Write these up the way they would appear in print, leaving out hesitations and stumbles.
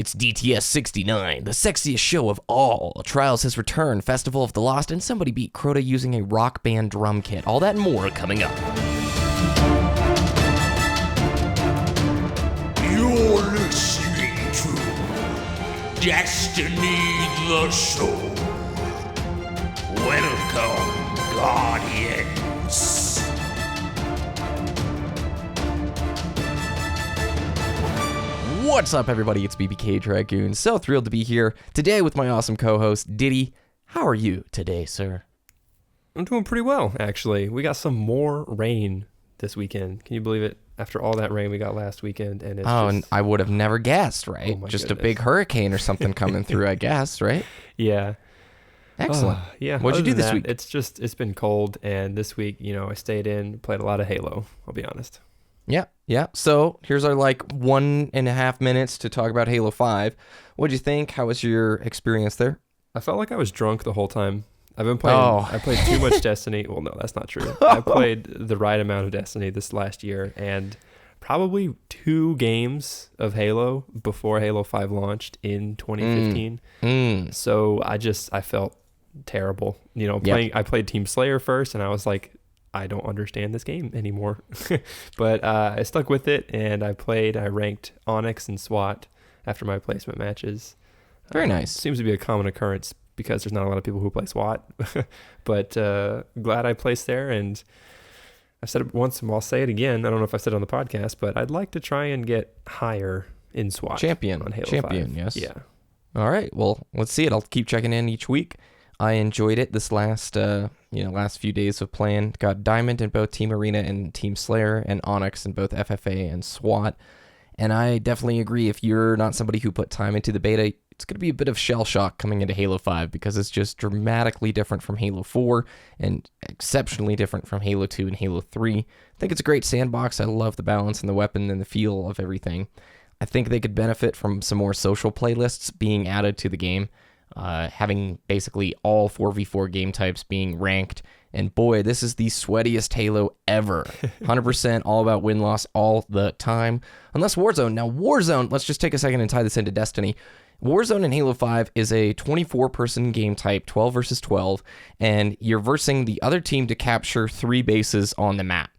It's DTS 69, the sexiest show of all. Trials has returned, Festival of the Lost, and somebody beat Crota using a rock band drum kit. All that and more coming up. You're listening to Destiny the Show. Welcome, Guardians. What's up, everybody? It's BBKDRAGOON. So thrilled to be here today with my awesome co-host, Ditty. How are you today, sir? I'm doing pretty well, actually. We got some more rain this weekend. Can you believe it? After all that rain we got last weekend, and and I would have never guessed, right? Just goodness. A big hurricane or something coming through, I guess, right? Yeah. Excellent. Yeah. What'd you do this week? It's been cold, and this week, I stayed in, played a lot of Halo, I'll be honest. Yeah. So here's our 1.5 minutes to talk about Halo 5. What'd you think? How was your experience there? I felt like I was drunk the whole time. I've been playing. I played too much Destiny. Well, no, that's not true. I played the right amount of Destiny this last year, and probably 2 games of Halo before Halo 5 launched in 2015. So I felt terrible. I played Team Slayer first, and I was like, I don't understand this game anymore. But I stuck with it, and I ranked Onyx and SWAT after my placement matches. Very nice. Seems to be a common occurrence because there's not a lot of people who play SWAT. But glad I placed there, and I've said it once, and I'll say it again. I don't know if I said it on the podcast, but I'd like to try and get higher in SWAT. Champion on Halo 5. Yes. Yeah. All right. Well, let's see it. I'll keep checking in each week. I enjoyed it this last few days of playing. Got Diamond in both Team Arena and Team Slayer, and Onyx in both FFA and SWAT. And I definitely agree, if you're not somebody who put time into the beta, it's going to be a bit of shell shock coming into Halo 5 because it's just dramatically different from Halo 4 and exceptionally different from Halo 2 and Halo 3. I think it's a great sandbox. I love the balance and the weapon and the feel of everything. I think they could benefit from some more social playlists being added to the game. Having basically all 4v4 game types being ranked, and boy, this is the sweatiest Halo ever. 100% all about win-loss all the time, unless Warzone. Now Warzone, let's just take a second and tie this into Destiny. Warzone in Halo 5 is a 24-person game type, 12 versus 12, and you're versing the other team to capture 3 bases on the map,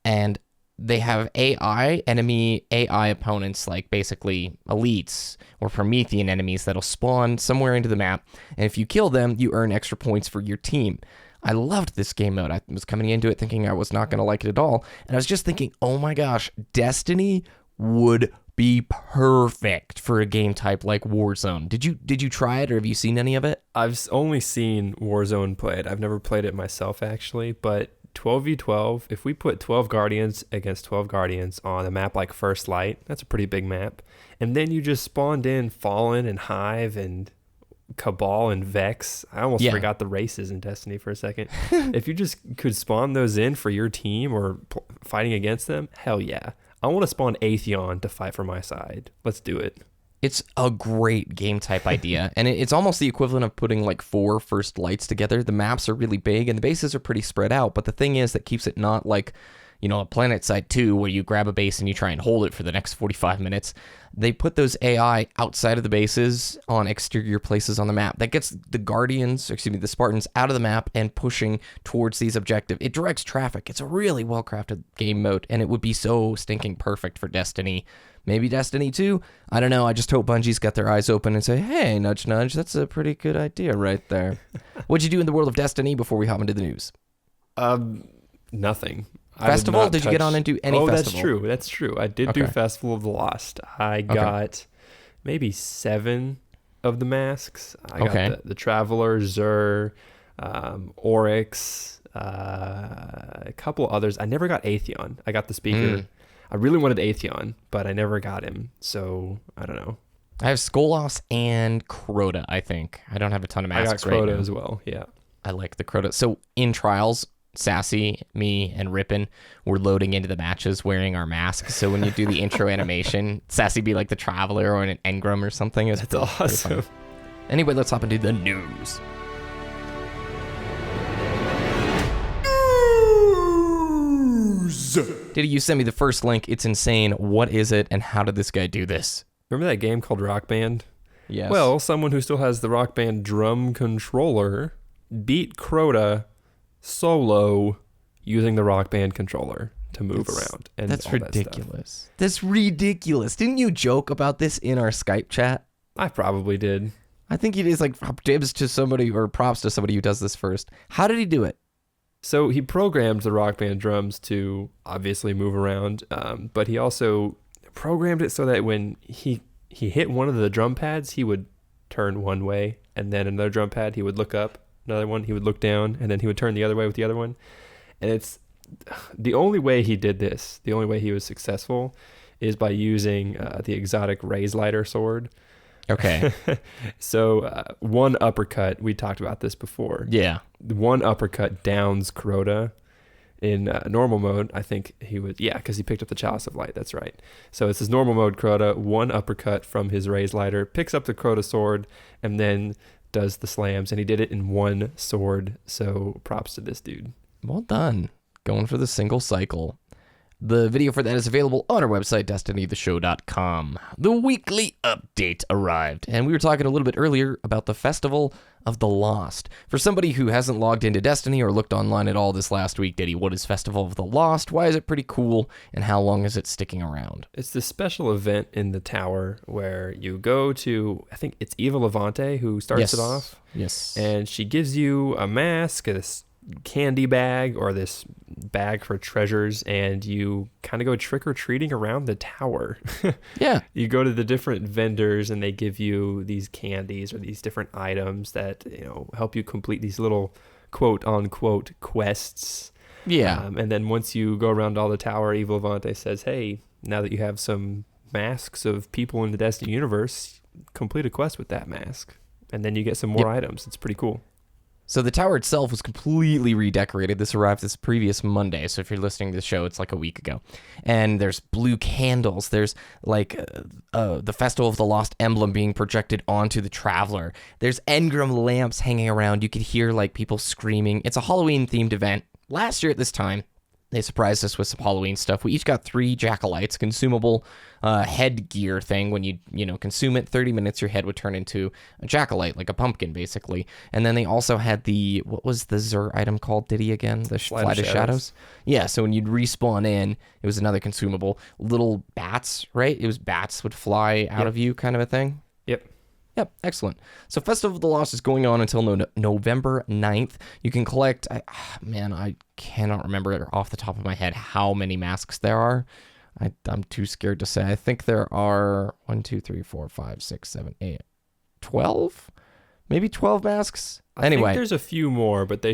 and they have enemy AI opponents, like basically elites or Promethean enemies that'll spawn somewhere into the map. And if you kill them, you earn extra points for your team. I loved this game mode. I was coming into it thinking I was not going to like it at all. And I was just thinking, oh my gosh, Destiny would be perfect for a game type like Warzone. Did you try it, or have you seen any of it? I've only seen Warzone played. I've never played it myself, actually, but 12v12, if we put 12 Guardians against 12 Guardians on a map like First Light, that's a pretty big map, and then you just spawned in Fallen and Hive and Cabal and Vex. I almost forgot the races in Destiny for a second. If you just could spawn those in for your team or fighting against them, hell yeah. I want to spawn Atheon to fight for my side. Let's do it. It's a great game type idea, and it's almost the equivalent of putting 4 First Lights together. The maps are really big, and the bases are pretty spread out, but the thing is that keeps it not like, a Planet Side 2 where you grab a base and you try and hold it for the next 45 minutes. They put those AI outside of the bases on exterior places on the map. That gets the Spartans out of the map and pushing towards these objectives. It directs traffic. It's a really well-crafted game mode, and it would be so stinking perfect for Destiny. Maybe Destiny 2? I don't know. I just hope Bungie's got their eyes open and say, hey, nudge, nudge, that's a pretty good idea right there. What'd you do in the world of Destiny before we hop into the news? Nothing. Festival? Did you get on and do any festival? That's true. I did do Festival of the Lost. I got maybe 7 of the masks. I got the Traveler, Xur, Oryx, a couple others. I never got Atheon. I got the Speaker. I really wanted Atheon, but I never got him, so I don't know. I have Skolas and Crota, I think. I don't have a ton of masks right now. I got Crota as well, yeah. I like the Crota. So in Trials, Sassy, me, and Rippin were loading into the matches wearing our masks, so when you do the intro animation, Sassy be like the Traveler or an Engram or something. That's awesome. Anyway, let's hop into the news. Did you send me the first link? It's insane. What is it, and how did this guy do this? Remember that game called Rock Band? Yes. Well, someone who still has the Rock Band drum controller beat Crota solo using the Rock Band controller to move around. And that's all ridiculous. That's ridiculous. Didn't you joke about this in our Skype chat? I probably did. I think it is like dibs to somebody or props to somebody who does this first. How did he do it? So he programmed the Rock Band drums to obviously move around, but he also programmed it so that when he hit one of the drum pads, he would turn one way, and then another drum pad, he would look up, another one, he would look down, and then he would turn the other way with the other one. And it's the only way he did this, the only way he was successful, is by using the exotic Raise Lighter sword. Okay. So one uppercut, we talked about this before. Yeah. One uppercut downs Crota. In normal mode, I think he would, because he picked up the Chalice of Light, that's right. So it's his normal mode Crota, one uppercut from his Raise Lighter, picks up the Crota sword, and then does the slams, and he did it in one sword, so props to this dude. Well done. Going for the single cycle. The video for that is available on our website, destinytheshow.com. The weekly update arrived, and we were talking a little bit earlier about the Festival of the Lost. For somebody who hasn't logged into Destiny or looked online at all this last week, Ditty, what is Festival of the Lost? Why is it pretty cool, and how long is it sticking around? It's this special event in the tower where you go to, I think it's Eva Levante who starts it off. Yes. And she gives you a mask, this candy bag, or this bag for treasures, and you kind of go trick-or-treating around the tower. Yeah. You go to the different vendors and they give you these candies or these different items that, help you complete these little quote-unquote quests. Yeah. And then once you go around all the tower, Eva Levante says, hey, now that you have some masks of people in the Destiny universe, complete a quest with that mask. And then you get some more items. It's pretty cool. So the tower itself was completely redecorated. This arrived this previous Monday. So if you're listening to the show, it's like a week ago. And there's blue candles. There's like the Festival of the Lost emblem being projected onto the Traveler. There's engram lamps hanging around. You could hear like people screaming. It's a Halloween themed event. Last year at this time, they surprised us with some Halloween stuff. We each got 3 jack-o'-lights, consumable headgear thing. When you consume it, 30 minutes, your head would turn into a jack-o'-light, like a pumpkin, basically. And then they also had what was the Xur item called, Ditty, again? The Flight of Shadows? Yeah, so when you'd respawn in, it was another consumable. Little bats, right? It was bats would fly out of you kind of a thing? Yep, excellent. So Festival of the Lost is going on until November 9th. You can collect, I cannot remember off the top of my head how many masks there are. I'm too scared to say. I think there are 1, 2, 3, 4, 5, 6, 7, 8, 12? Maybe 12 masks? Anyway. I think there's a few more, but they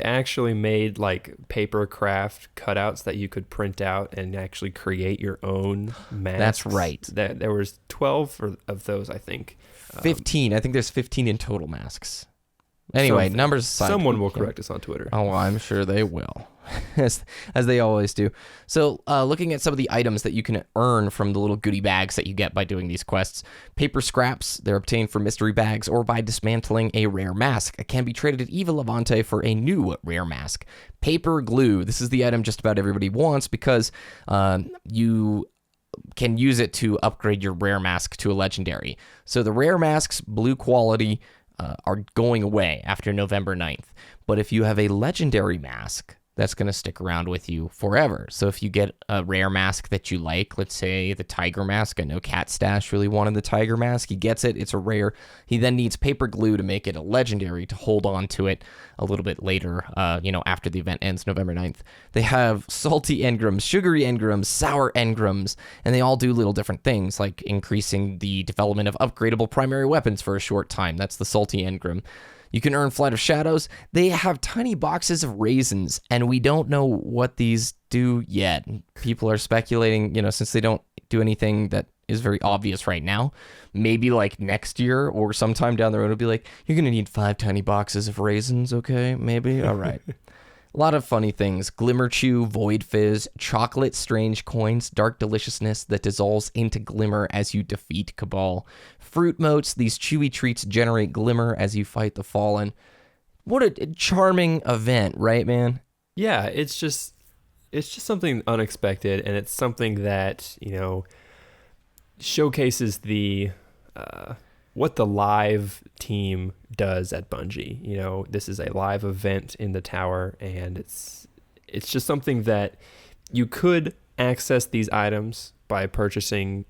actually made like paper craft cutouts that you could print out and actually create your own masks. That's right. There was 12 of those, I think. 15. I think there's 15 in total masks. Anyway, numbers aside. Someone will correct us on Twitter. Oh, I'm sure they will, as they always do. So looking at some of the items that you can earn from the little goodie bags that you get by doing these quests. Paper scraps, they're obtained from mystery bags or by dismantling a rare mask. It can be traded at Eva Levante for a new rare mask. Paper glue, this is the item just about everybody wants because you can use it to upgrade your rare mask to a legendary. So the rare masks, blue quality, are going away after November 9th. But if you have a legendary mask, that's going to stick around with you forever. So if you get a rare mask that you like, let's say the tiger mask. I know Cat Stash really wanted the tiger mask. He gets it. It's a rare. He then needs paper glue to make it a legendary to hold on to it a little bit later, after the event ends November 9th. They have salty engrams, sugary engrams, sour engrams, and they all do little different things, like increasing the development of upgradable primary weapons for a short time. That's the salty engram. You can earn Flight of Shadows. They have tiny boxes of raisins, and we don't know what these do yet. People are speculating, since they don't do anything that is very obvious right now, maybe like next year or sometime down the road, it'll be like, you're going to need 5 tiny boxes of raisins, okay? Maybe? All right. A lot of funny things. Glimmer Chew, Void Fizz, Chocolate Strange Coins, Dark Deliciousness that dissolves into glimmer as you defeat Cabal. Fruit Motes, these chewy treats generate glimmer as you fight the Fallen. What a charming event, right, man? Yeah, it's just something unexpected, and it's something that, showcases the what the live team does at Bungie. You know, this is a live event in the tower, and it's just something that you could access these items by purchasing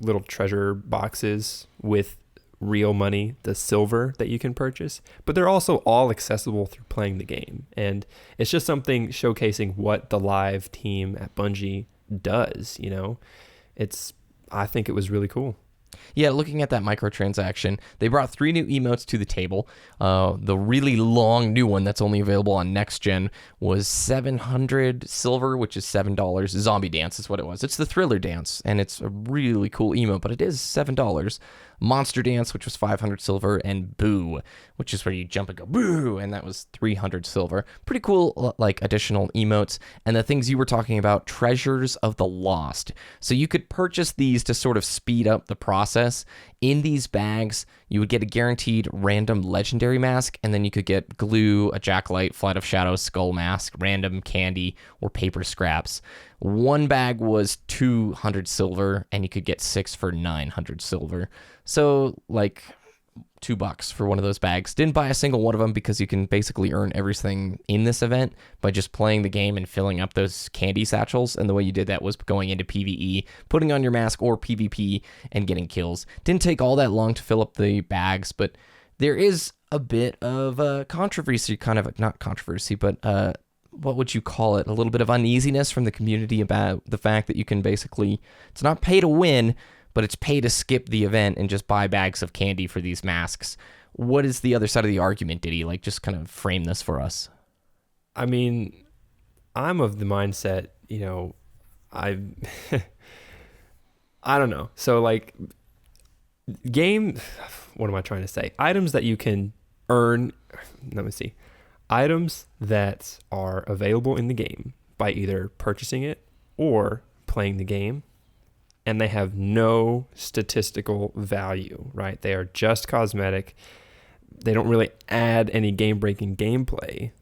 little treasure boxes with real money, the silver that you can purchase, but they're also all accessible through playing the game. And it's just something showcasing what the live team at Bungie does, you know. I think it was really cool. Yeah, looking at that microtransaction, they brought 3 new emotes to the table. The really long new one that's only available on next gen was 700 silver, which is $7. Zombie dance is what it was. It's the thriller dance, and it's a really cool emote, but it is $7. Monster dance, which was 500 silver, and boo, which is where you jump and go boo, and that was 300 silver. Pretty cool, like, additional emotes. And the things you were talking about, treasures of the lost. So you could purchase these to sort of speed up the process. In these bags, you would get a guaranteed random legendary mask, and then you could get glue, a jacklight, flight of shadows, skull mask, random candy, or paper scraps. One bag was 200 silver, and you could get 6 for 900 silver. So, like, $2 for one of those bags. Didn't buy a single one of them because you can basically earn everything in this event by just playing the game and filling up those candy satchels. And the way you did that was going into PvE, putting on your mask, or PvP, and getting kills. Didn't take all that long to fill up the bags, but there is a bit of controversy, kind of, not controversy, but what would you call it? A little bit of uneasiness from the community about the fact that you can basically, it's not pay to win, but it's pay to skip the event and just buy bags of candy for these masks. What is the other side of the argument, Ditty? Like, just kind of frame this for us. I mean, I'm of the mindset, you know, I don't know. So, like, what am I trying to say? Items that you can earn, let me see. Items that are available in the game by either purchasing it or playing the game, and they have no statistical value, right? They are just cosmetic. They don't really add any game-breaking gameplay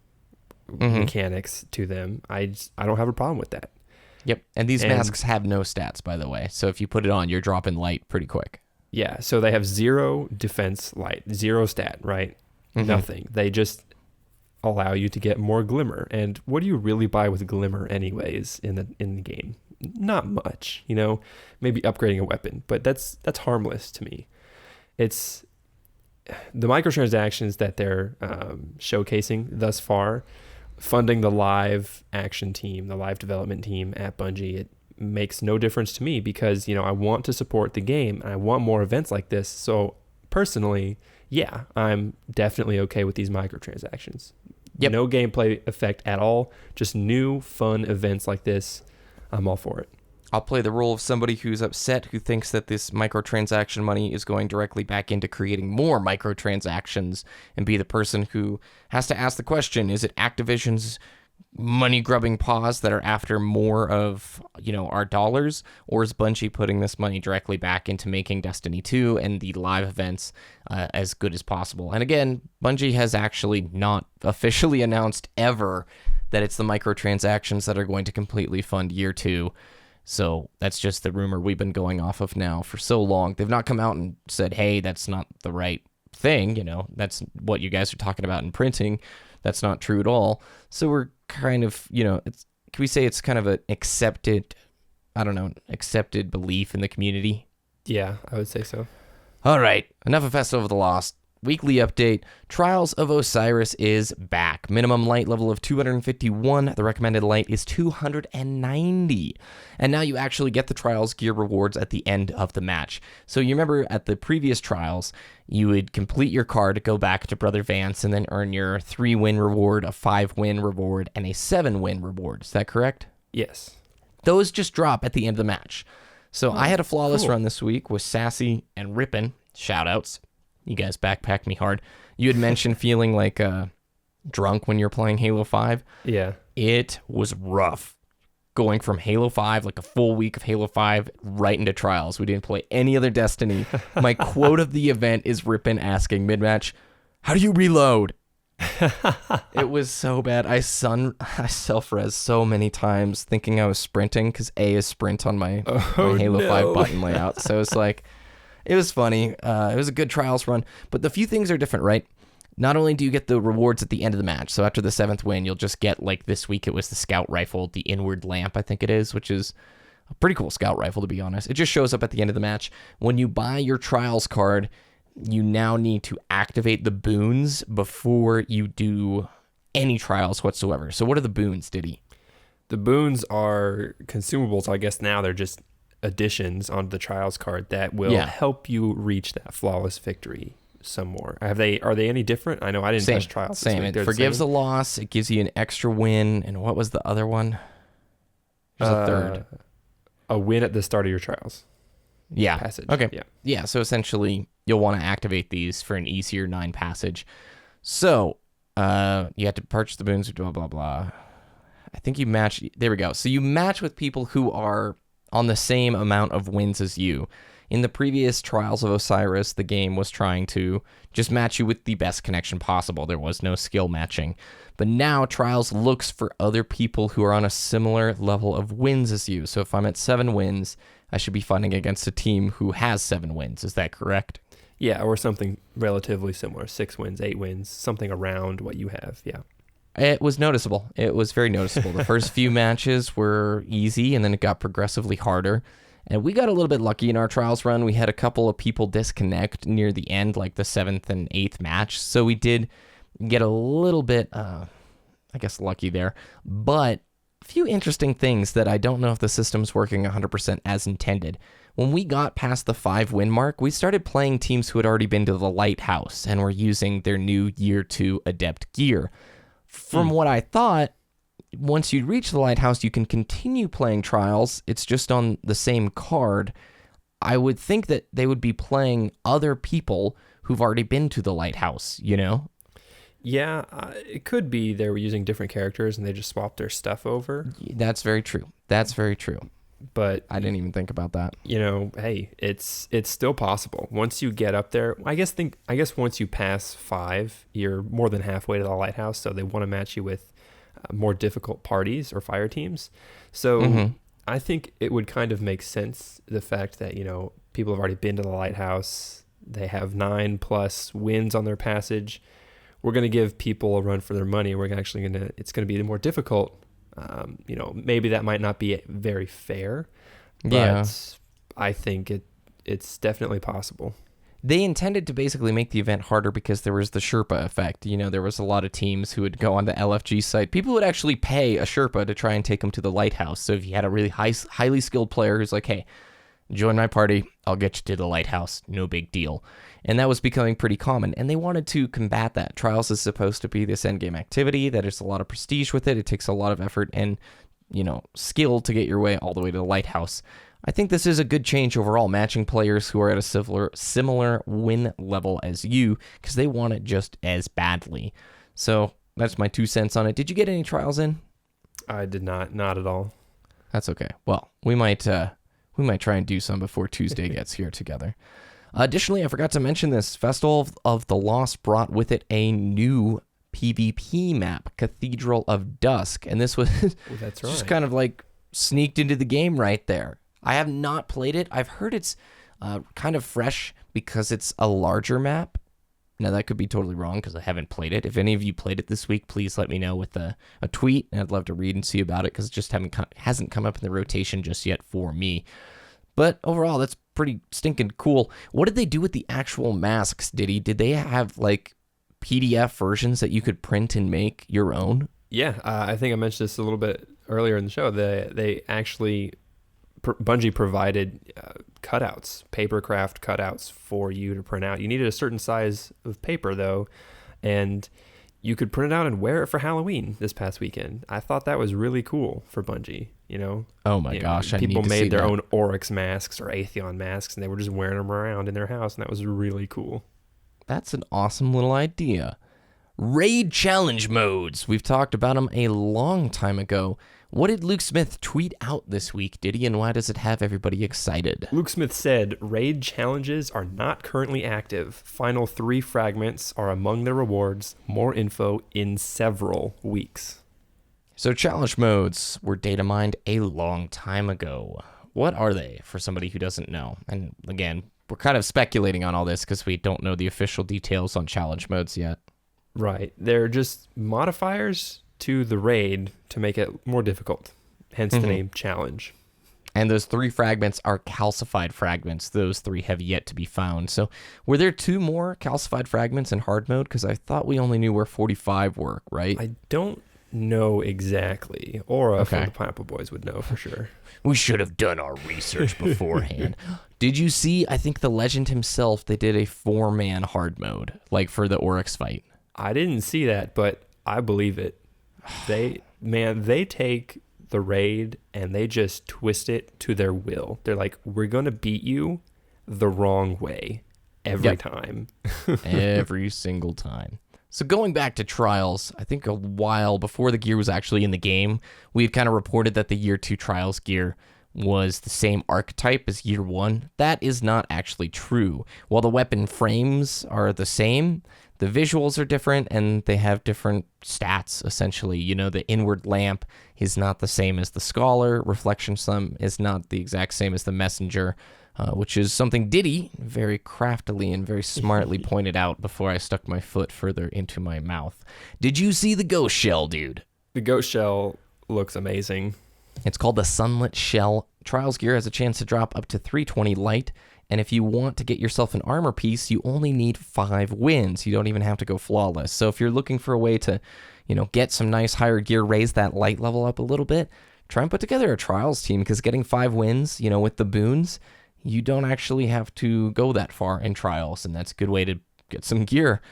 mechanics to them. I don't have a problem with that. Yep, and these masks have no stats, by the way. So if you put it on, you're dropping light pretty quick. Yeah, so they have 0 defense light, 0 stat, right? Nothing. They just allow you to get more glimmer. And what do you really buy with glimmer anyways in the game? Not much, you know, maybe upgrading a weapon, but that's harmless to me. It's the microtransactions that they're showcasing thus far, funding the live action team, the live development team at Bungie. It makes no difference to me because, you know, I want to support the game and I want more events like this. So personally, yeah, I'm definitely okay with these microtransactions. Yep. No gameplay effect at all, just new fun events like this. I'm all for it. I'll play the role of somebody who's upset, who thinks that this microtransaction money is going directly back into creating more microtransactions, and be the person who has to ask the question, is it Activision's money-grubbing paws that are after more of, you know, our dollars, or is Bungie putting this money directly back into making Destiny 2 and the live events as good as possible? And again, Bungie has actually not officially announced ever that it's the microtransactions that are going to completely fund year 2. So that's just the rumor we've been going off of now for so long. They've not come out and said, hey, that's not the right thing. You know, that's what you guys are talking about in printing. That's not true at all. So we're kind of, you know, can we say it's kind of an accepted belief in the community? Yeah, I would say so. All right, enough of Festival of the Lost. Weekly update, Trials of Osiris is back. Minimum light level of 251. The recommended light is 290. And now you actually get the Trials gear rewards at the end of the match. So you remember at the previous Trials, you would complete your card, go back to Brother Vance, and then earn your 3-win reward, a 5-win reward, and a 7-win reward. Is that correct? Yes. Those just drop at the end of the match. So I had a flawless run this week with Sassy and Rippin'. Shoutouts. You guys backpacked me hard. You had mentioned feeling like drunk when you're playing Halo 5. Yeah. It was rough. Going from Halo 5, like a full week of Halo 5, right into Trials. We didn't play any other Destiny. My quote of the event is Rippin' asking mid-match, how do you reload? It was so bad. I self-res so many times thinking I was sprinting because A is sprint on my Halo 5 button layout. So it's like, it was funny. It was a good trials run. But the few things are different, right? Not only do you get the rewards at the end of the match, so after the 7th win, you'll just get, like this week, it was the scout rifle, the inward lamp, I think it is, which is a pretty cool scout rifle, to be honest. It just shows up at the end of the match. When you buy your trials card, you now need to activate the boons before you do any trials whatsoever. So what are the boons, Ditty? The boons are consumables. I guess now they're just additions onto the trials card that will help you reach that flawless victory some more. Are they any different? I know I didn't touch trials. Same. It forgives a loss. It gives you an extra win. And what was the other one? There's a third. A win at the start of your trials. Yeah. Passage. Okay. Yeah. So essentially, you'll want to activate these for an easier 9 passage. So you have to purchase the boons. Blah blah blah. I think you match. There we go. So you match with people who are on the same amount of wins as you. In the previous Trials of Osiris, the game was trying to just match you with the best connection possible. There was no skill matching. But now Trials looks for other people who are on a similar level of wins as you. So if I'm at 7 wins, I should be fighting against a team who has 7 wins. Is that correct? Yeah, or something relatively similar. 6 wins, 8 wins, something around what you have. Yeah. It was noticeable. It was very noticeable. The first few matches were easy, and then it got progressively harder. And we got a little bit lucky in our trials run. We had a couple of people disconnect near the end, like the 7th and 8th match. So we did get a little bit, I guess, lucky there. But a few interesting things that I don't know if the system's working 100% as intended. When we got past the 5-win mark, we started playing teams who had already been to the Lighthouse and were using their new Year 2 Adept gear. From what I thought, once you reach the Lighthouse, you can continue playing Trials. It's just on the same card. I would think that they would be playing other people who've already been to the Lighthouse, you know? Yeah, it could be they were using different characters and they just swapped their stuff over. That's very true. But I didn't even think about that. You know, hey, it's still possible. Once you get up there, I guess once you pass 5, you're more than halfway to the Lighthouse, so they want to match you with more difficult parties or fire teams. So I think it would kind of make sense, the fact that, you know, people have already been to the Lighthouse. They have 9+ wins on their passage. We're going to give people a run for their money. It's going to be more difficult. You know, maybe that might not be very fair, but I think it's definitely possible. They intended to basically make the event harder because there was the Sherpa effect. You know, there was a lot of teams who would go on the LFG site. People would actually pay a Sherpa to try and take them to the Lighthouse. So if you had a really highly skilled player who's like, hey, join my party, I'll get you to the Lighthouse, no big deal. And that was becoming pretty common. And they wanted to combat that. Trials is supposed to be this endgame activity. That is a lot of prestige with it. It takes a lot of effort and, you know, skill to get your way all the way to the Lighthouse. I think this is a good change overall, matching players who are at a similar win level as you, because they want it just as badly. So that's my 2 cents on it. Did you get any trials in? I did not at all. That's okay. Well, we might try and do some before Tuesday gets here together. Additionally, I forgot to mention this. Festival of the Lost brought with it a new PvP map, Cathedral of Dusk, and this was that's right. Just kind of like sneaked into the game right there. I have not played it. I've heard it's kind of fresh because it's a larger map. Now, that could be totally wrong because I haven't played it. If any of you played it this week, please let me know with a tweet, and I'd love to read and see about it because it just hasn't come up in the rotation just yet for me. But overall, that's pretty stinking cool. What did they do with the actual masks, Ditty? Did they have, like, PDF versions that you could print and make your own? Yeah, I think I mentioned this a little bit earlier in the show. They actually... Bungie provided cutouts, papercraft cutouts for you to print out. You needed a certain size of paper, though, and you could print it out and wear it for Halloween this past weekend. I thought that was really cool for Bungie, you know? Oh my gosh, I people need to made see their that. own Oryx masks or Atheon masks, and they were just wearing them around in their house, and that was really cool. That's an awesome little idea. Raid challenge modes. We've talked about them a long time ago. What did Luke Smith tweet out this week, Ditty, and why does it have everybody excited? Luke Smith said, raid challenges are not currently active. Final 3 fragments are among the rewards. More info in several weeks. So challenge modes were data mined a long time ago. What are they for somebody who doesn't know? And again, we're kind of speculating on all this because we don't know the official details on challenge modes yet. Right. They're just modifiers to the raid to make it more difficult, hence the name challenge. And those 3 fragments are calcified fragments. Those 3 have yet to be found. So were there 2 more calcified fragments in hard mode? Because I thought we only knew where 45 were, right? I don't know exactly. Aura from the Pineapple Boys would know for sure. We should have done our research beforehand. Did you see, I think the legend himself, they did a 4-man hard mode, like for the Oryx fight. I didn't see that, but I believe it. They take the raid and they just twist it to their will. They're like, we're going to beat you the wrong way every time. Every single time. So going back to Trials, I think a while before the gear was actually in the game, we had kind of reported that the Year 2 Trials gear was the same archetype as Year 1. That is not actually true. While the weapon frames are the same, the visuals are different, and they have different stats, essentially. You know, the inward lamp is not the same as the Scholar. Reflection Sum is not the exact same as the Messenger, which is something Ditty very craftily and very smartly pointed out before I stuck my foot further into my mouth. Did you see the Ghost Shell, dude? The Ghost Shell looks amazing. It's called the Sunlit Shell. Trials gear has a chance to drop up to 320 light, and if you want to get yourself an armor piece, you only need 5 wins. You don't even have to go flawless. So if you're looking for a way to, get some nice higher gear, raise that light level up a little bit, try and put together a Trials team, because getting 5 wins, with the boons, you don't actually have to go that far in Trials, and that's a good way to get some gear.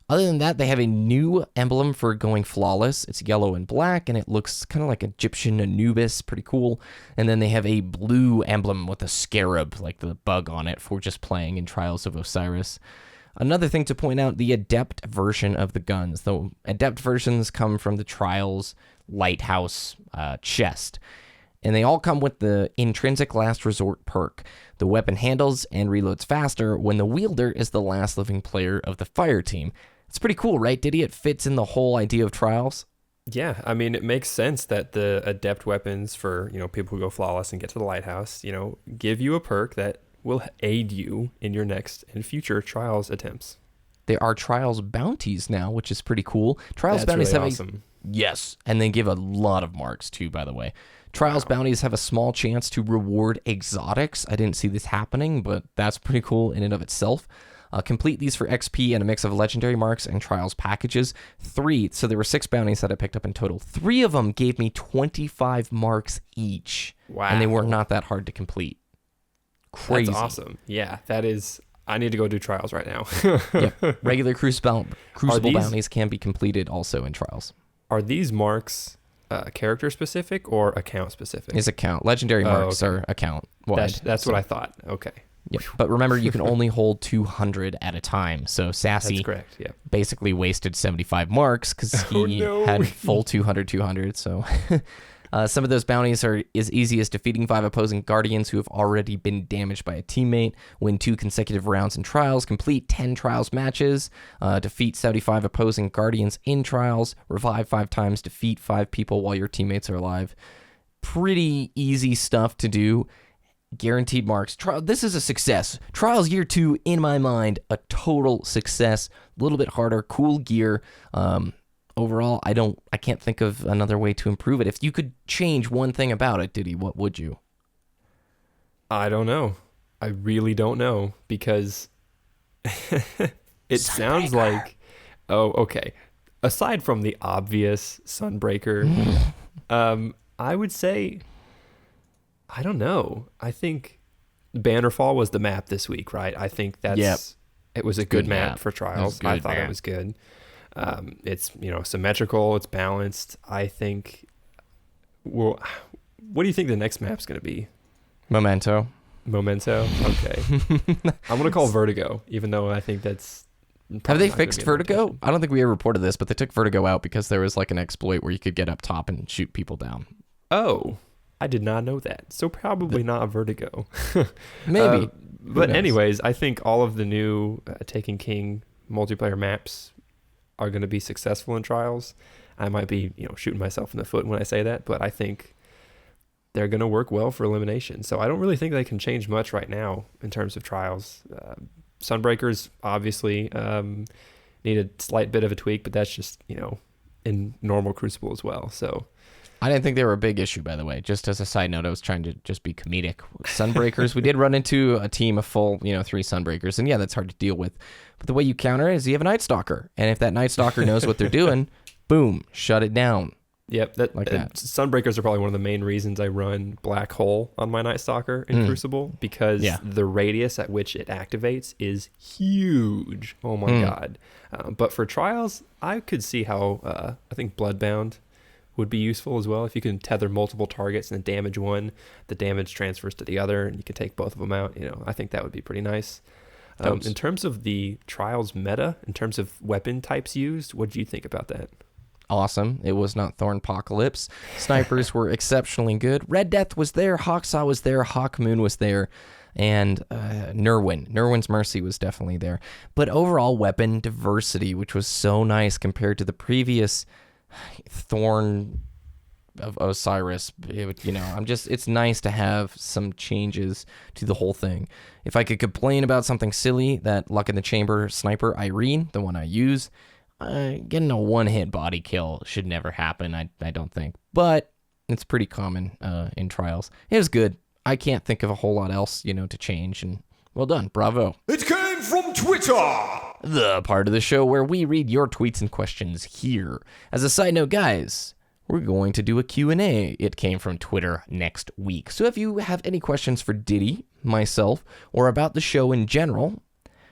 Other than that, they have a new emblem for going flawless. It's yellow and black, and it looks kind of like Egyptian Anubis, pretty cool. And then they have a blue emblem with a scarab, like the bug on it, for just playing in Trials of Osiris. Another thing to point out, the Adept version of the guns. The Adept versions come from the Trials Lighthouse chest. And they all come with the intrinsic last resort perk. The weapon handles and reloads faster when the wielder is the last living player of the fire team. It's pretty cool, right, Ditty? It fits in the whole idea of Trials. Yeah, I mean, it makes sense that the Adept weapons for, people who go flawless and get to the Lighthouse, give you a perk that will aid you in your next and future Trials attempts. There are Trials bounties now, which is pretty cool. Trials That's bounties really have awesome. Yes, and they give a lot of marks too, by the way. Trials bounties have a small chance to reward exotics. I didn't see this happening, but that's pretty cool in and of itself. Complete these for XP and a mix of legendary marks and Trials packages. 3, so there were 6 bounties that I picked up in total. 3 of them gave me 25 marks each. Wow. And they were not that hard to complete. Crazy. That's awesome. Yeah, that is... I need to go do Trials right now. Yep. Regular Crucible bounties can be completed also in Trials. Are these marks character specific or account specific? Is account. Legendary marks are account wide. That's what I thought. Okay. Yeah, but remember, you can only hold 200 at a time. So Sassy correct, yeah. basically wasted 75 marks because he had full 200. So some of those bounties are as easy as defeating 5 opposing Guardians who have already been damaged by a teammate, win 2 consecutive rounds in Trials, complete 10 Trials matches, defeat 75 opposing Guardians in Trials, revive 5 times, defeat 5 people while your teammates are alive. Pretty easy stuff to do. Guaranteed marks. This is a success. Trials Year 2, in my mind, a total success. A little bit harder, cool gear. Overall, I can't think of another way to improve it. If you could change one thing about it, Ditty, what would you? I don't know. I really don't know, because it sounds like... Oh, okay. Aside from the obvious Sunbreaker, I would say... I don't know. I think Bannerfall was the map this week, right? I think that's it was a good map for Trials. I thought it was good. It's symmetrical. It's balanced. I think. Well, what do you think the next map's going to be? Memento. Okay. I'm going to call Vertigo, even though I think that's. Have they fixed Vertigo? I don't think we ever reported this, but they took Vertigo out because there was like an exploit where you could get up top and shoot people down. Oh, I did not know that. So probably not Vertigo. Maybe. But anyways, I think all of the new Taken King multiplayer maps are going to be successful in Trials. I might be, shooting myself in the foot when I say that, but I think they're going to work well for elimination. So I don't really think they can change much right now in terms of Trials. Sunbreakers obviously need a slight bit of a tweak, but that's just, in normal Crucible as well. So I didn't think they were a big issue, by the way. Just as a side note, I was trying to just be comedic. Sunbreakers, we did run into a team of full, 3 Sunbreakers, and yeah, that's hard to deal with. But the way you counter it is you have a Night Stalker, and if that Night Stalker knows what they're doing, boom, shut it down. Yep, that. Sunbreakers are probably one of the main reasons I run Black Hole on my Night Stalker in Crucible, because the radius at which it activates is huge. Oh my god! But for Trials, I could see how I think Bloodbound would be useful as well. If you can tether multiple targets and damage one, the damage transfers to the other, and you can take both of them out. I think that would be pretty nice. In terms of the Trials meta, in terms of weapon types used, what do you think about that? Awesome. It was not Thornpocalypse. Snipers were exceptionally good. Red Death was there. Hawksaw was there. Hawkmoon was there. And Nerwin's Mercy was definitely there. But overall weapon diversity, which was so nice compared to the previous Thorn of Osiris. It's nice to have some changes to the whole thing. If I could complain about something silly, that Luck in the Chamber sniper Irene, the one I use, getting a one-hit body kill should never happen, I don't think. But it's pretty common in Trials. It was good. I can't think of a whole lot else, to change, and well done. Bravo. It came from Twitter! The part of the show where we read your tweets and questions here. As a side note, guys, we're going to do a Q&A. It came from Twitter next week. So if you have any questions for Ditty, myself, or about the show in general,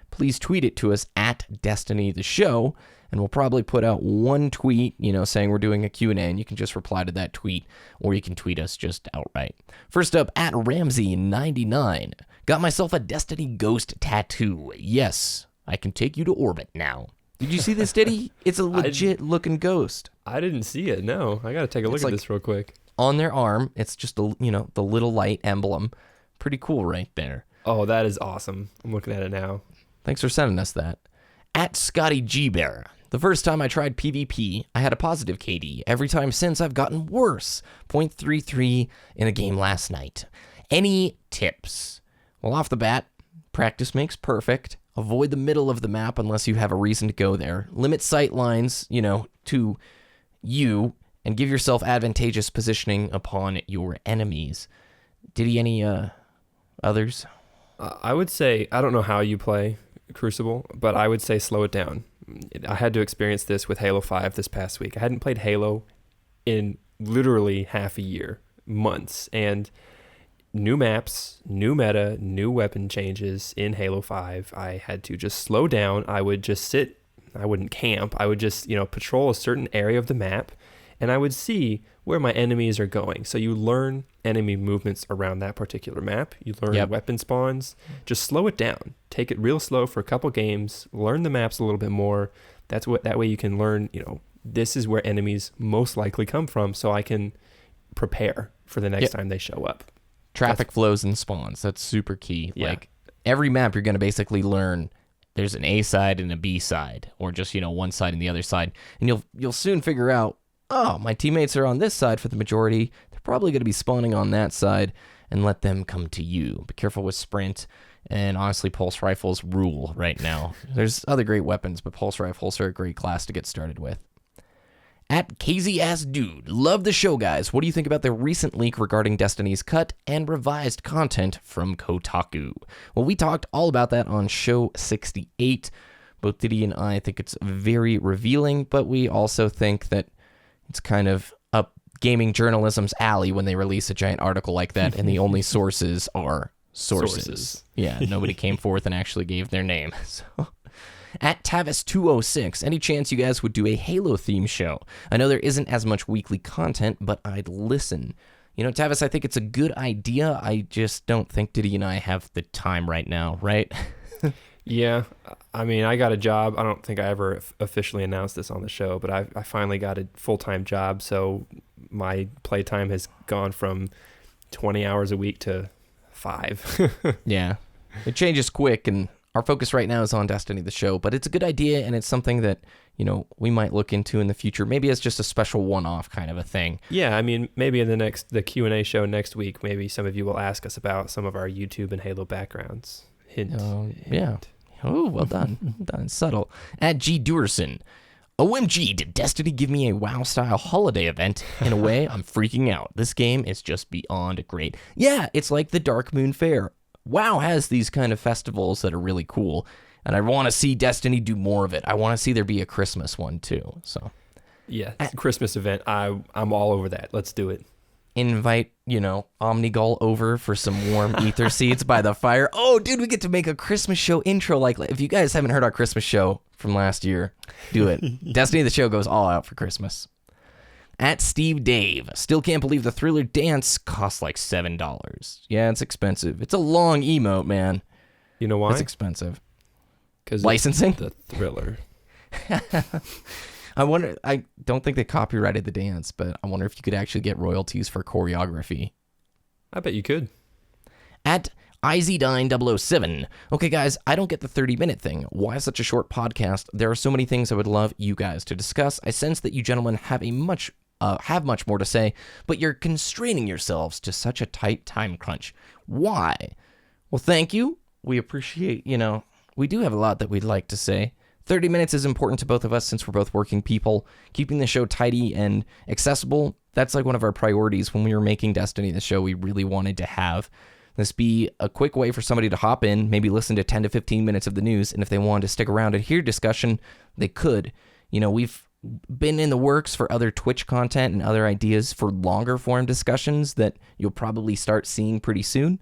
please tweet it to us at Destiny the Show, and we'll probably put out one tweet, saying we're doing a Q&A, and you can just reply to that tweet, or you can tweet us just outright. First up, at Ramsey99. Got myself a Destiny Ghost tattoo. Yes, I can take you to orbit now. Did you see this, Ditty? It's a legit looking ghost. I didn't see it, no. I got to take a look at this real quick. On their arm, it's just the little light emblem. Pretty cool right there. Oh, that is awesome. I'm looking at it now. Thanks for sending us that. At Scotty G Bear. The first time I tried PvP, I had a positive KD. Every time since, I've gotten worse. 0.33 in a game last night. Any tips? Well, off the bat, practice makes perfect. Avoid the middle of the map unless you have a reason to go there. Limit sight lines, to you, and give yourself advantageous positioning upon your enemies. Did he any others? I would say, I don't know how you play Crucible, but I would say slow it down. I had to experience this with Halo 5 this past week. I hadn't played Halo in literally half a year, months, and new maps, new meta, new weapon changes in Halo 5. I had to just slow down. I would just sit. I wouldn't camp. I would just, patrol a certain area of the map, and I would see where my enemies are going. So you learn enemy movements around that particular map. You learn weapon spawns. Just slow it down. Take it real slow for a couple games. Learn the maps a little bit more. That way you can learn, this is where enemies most likely come from, so I can prepare for the next time they show up. Traffic flows and spawns. That's super key. Yeah. Like every map, you're going to basically learn there's an A side and a B side, or just, one side and the other side. And you'll soon figure out, oh, my teammates are on this side for the majority. They're probably going to be spawning on that side, and let them come to you. Be careful with sprint, and honestly, pulse rifles rule right now. There's other great weapons, but pulse rifles are a great class to get started with. At KZAssDude, love the show, guys. What do you think about the recent leak regarding Destiny's cut and revised content from Kotaku? Well, we talked all about that on show 68. Both Ditty and I think it's very revealing, but we also think that it's kind of up gaming journalism's alley when they release a giant article like that, and the only sources are sources. Yeah, nobody came forth and actually gave their name. So, at Tavis206, any chance you guys would do a Halo theme show? I know there isn't as much weekly content, but I'd listen. Tavis, I think it's a good idea. I just don't think Ditty and I have the time right now, right? Yeah, I mean, I got a job. I don't think I ever officially announced this on the show, but I finally got a full-time job, so my playtime has gone from 20 hours a week to 5. Yeah. It changes quick, and our focus right now is on Destiny the show, but it's a good idea, and it's something that, we might look into in the future, maybe as just a special one-off kind of a thing. Yeah, I mean, maybe in the Q&A show next week, maybe some of you will ask us about some of our YouTube and Halo backgrounds. Hint. Yeah. Oh, well done. Well done. Subtle. At G. Dewerson. OMG, did Destiny give me a WoW-style holiday event? In a way, I'm freaking out. This game is just beyond great. Yeah, it's like the Dark Moon Fair. WoW has these kind of festivals that are really cool, and I want to see Destiny do more of it. I want to see there be a Christmas one, too. So, yeah, Christmas event. I'm all over that. Let's do it. Invite, Omnigull over for some warm ether seeds by the fire. Oh, dude, we get to make a Christmas show intro. Like, if you guys haven't heard our Christmas show from last year, do it. Destiny the show goes all out for Christmas. At Steve Dave, still can't believe the Thriller dance costs like $7. Yeah, it's expensive. It's a long emote, man. You know why? It's expensive. Because licensing? The Thriller. I wonder, I don't think they copyrighted the dance, but I wonder if you could actually get royalties for choreography. I bet you could. At IZDine007. Okay, guys, I don't get the 30-minute thing. Why such a short podcast? There are so many things I would love you guys to discuss. I sense that you gentlemen have much more to say, but you're constraining yourselves to such a tight time crunch. Why? Well, thank you. We appreciate, we do have a lot that we'd like to say. 30 minutes is important to both of us since we're both working people. Keeping the show tidy and accessible, that's like one of our priorities. When we were making Destiny the show, we really wanted to have this be a quick way for somebody to hop in, maybe listen to 10 to 15 minutes of the news, and if they wanted to stick around and hear discussion, they could. We've been in the works for other Twitch content and other ideas for longer form discussions that you'll probably start seeing pretty soon.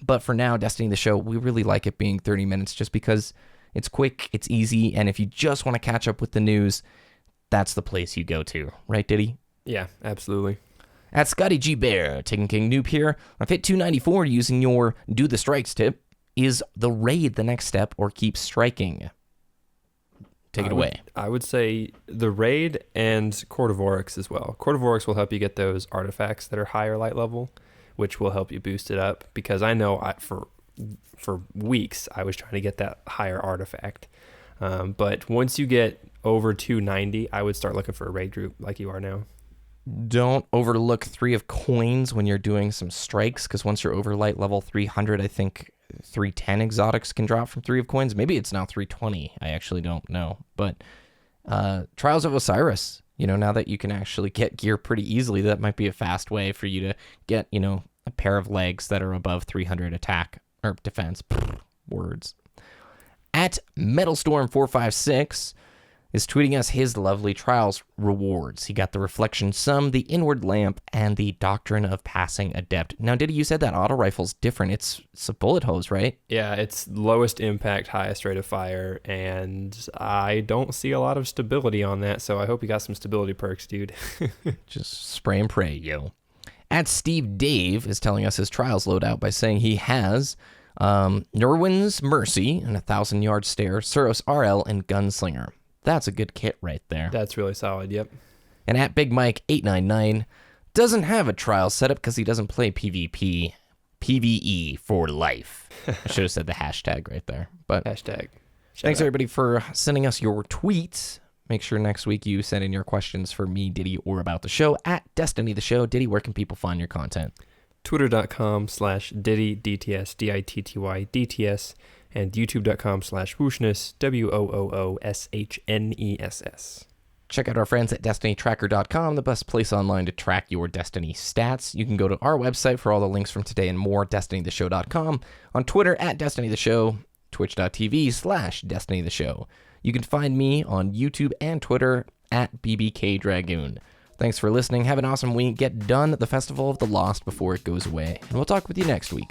But for now, Destiny the show, we really like it being 30 minutes just because it's quick, it's easy, and if you just want to catch up with the news, that's the place you go to. Right, Ditty? Yeah, absolutely. At Scotty G. Bear, Taking King Noob here, I've hit 294 using your Do the Strikes tip. Is the raid the next step, or keep striking? Take it away. I would say the raid and Court of Oryx as well. Court of Oryx will help you get those artifacts that are higher light level, which will help you boost it up, because I know for weeks I was trying to get that higher artifact. But once you get over 290, I would start looking for a raid group like you are now. Don't overlook 3 of coins when you're doing some strikes, because once you're over light level 300, I think 310 exotics can drop from 3 of coins. Maybe it's now 320. I actually don't know. But Trials of Osiris, now that you can actually get gear pretty easily, that might be a fast way for you to get, a pair of legs that are above 300 attack or defense. Words. At Metalstorm456 is tweeting us his lovely Trials rewards. He got the Reflection Sum, the Inward Lamp, and the Doctrine of Passing Adept. Now, Diddy, you said that auto rifle's different. It's a bullet hose, right? Yeah, it's lowest impact, highest rate of fire, and I don't see a lot of stability on that, so I hope you got some stability perks, dude. Just spray and pray, yo. At Steve Dave is telling us his Trials loadout by saying he has Nerwin's Mercy, and 1,000-yard stare, Suros RL, and Gunslinger. That's a good kit right there. That's really solid, yep. And at Big Mike 899 doesn't have a trial setup because he doesn't play PvP. PvE for life. I should have said the hashtag right there. But hashtag. Thanks everybody for sending us your tweets. Make sure next week you send in your questions for me, Ditty, or about the show at Destiny the Show. Ditty, where can people find your content? Twitter.com/Ditty, DTS, DITTY, DTS, and YouTube.com/Wooshness, WOOOSHNESS. Check out our friends at DestinyTracker.com, the best place online to track your Destiny stats. You can go to our website for all the links from today and more, DestinyTheShow.com, on Twitter at DestinyTheShow, Twitch.tv/DestinyTheShow. You can find me on YouTube and Twitter at BBKDRAGOON. Thanks for listening. Have an awesome week. Get done at the Festival of the Lost before it goes away. And we'll talk with you next week.